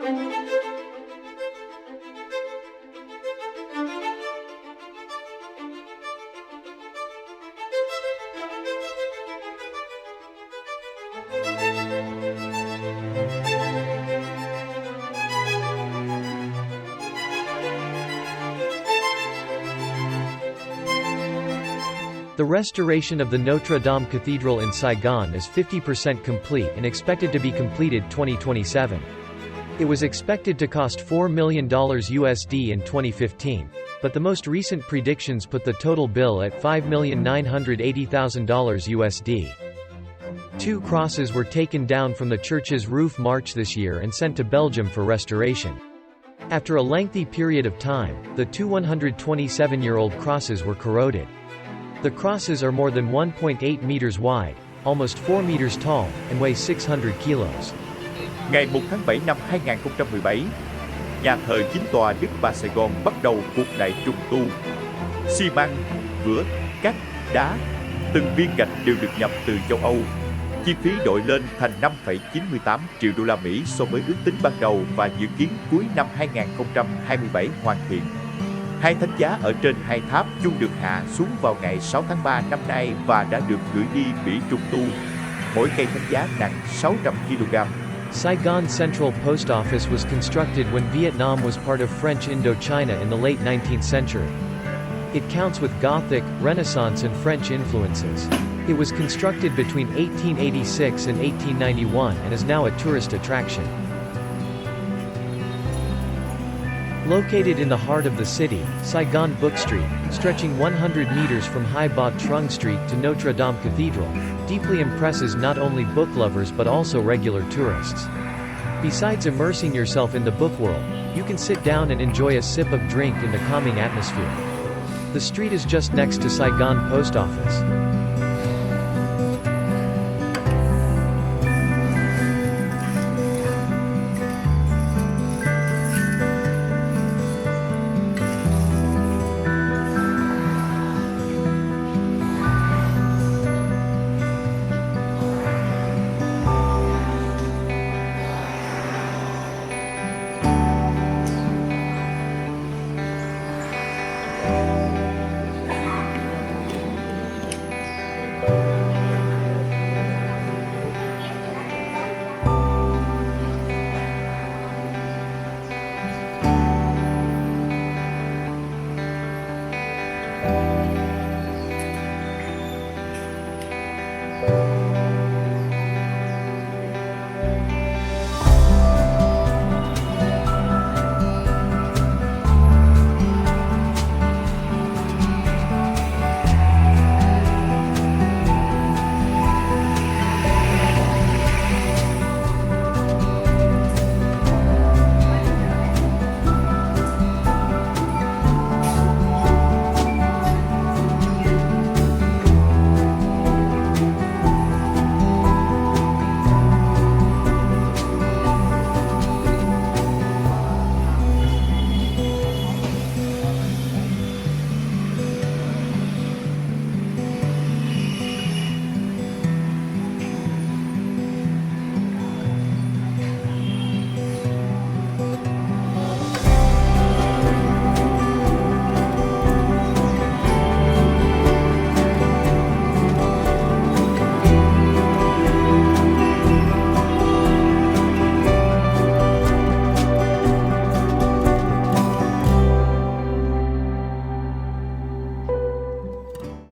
The restoration of the Notre-Dame Cathedral in Saigon is 50% complete and expected to be completed 2027. It was expected to cost $4 million USD in 2015, but the most recent predictions put the total bill at $5,980,000 USD. 2 crosses were taken down from the church's roof March this year and sent to Belgium for restoration. After a lengthy period of time, the 2 127-year-old crosses were corroded. The crosses are more than 1.8 meters wide, almost 4 meters tall, and weigh 600 kilos. Ngày 1 tháng 7 năm 2017, nhà thờ 9 tòa Đức Bà Sài Gòn bắt đầu cuộc đại trùng tu. Xi măng, vữa, cát, đá, từng viên gạch đều được nhập từ châu Âu. Chi phí đội lên thành 5,98 triệu đô la Mỹ so với ước tính ban đầu và dự kiến cuối năm 2027 hoàn thiện. 2 thánh giá ở trên 2 tháp chung được hạ xuống vào ngày 6 tháng 3 năm nay và đã được gửi đi Bỉ trùng tu. Mỗi cây thánh giá nặng 600 kg. Saigon Central Post Office was constructed when Vietnam was part of French Indochina in the late 19th century. It counts with Gothic, Renaissance and French influences. It was constructed between 1886 and 1891 and is now a tourist attraction. Located in the heart of the city, Saigon Book Street, stretching 100 meters from Hai Ba Trung Street to Notre-Dame Cathedral, deeply impresses not only book lovers but also regular tourists. Besides immersing yourself in the book world, you can sit down and enjoy a sip of drink in the calming atmosphere. The street is just next to Saigon Post Office.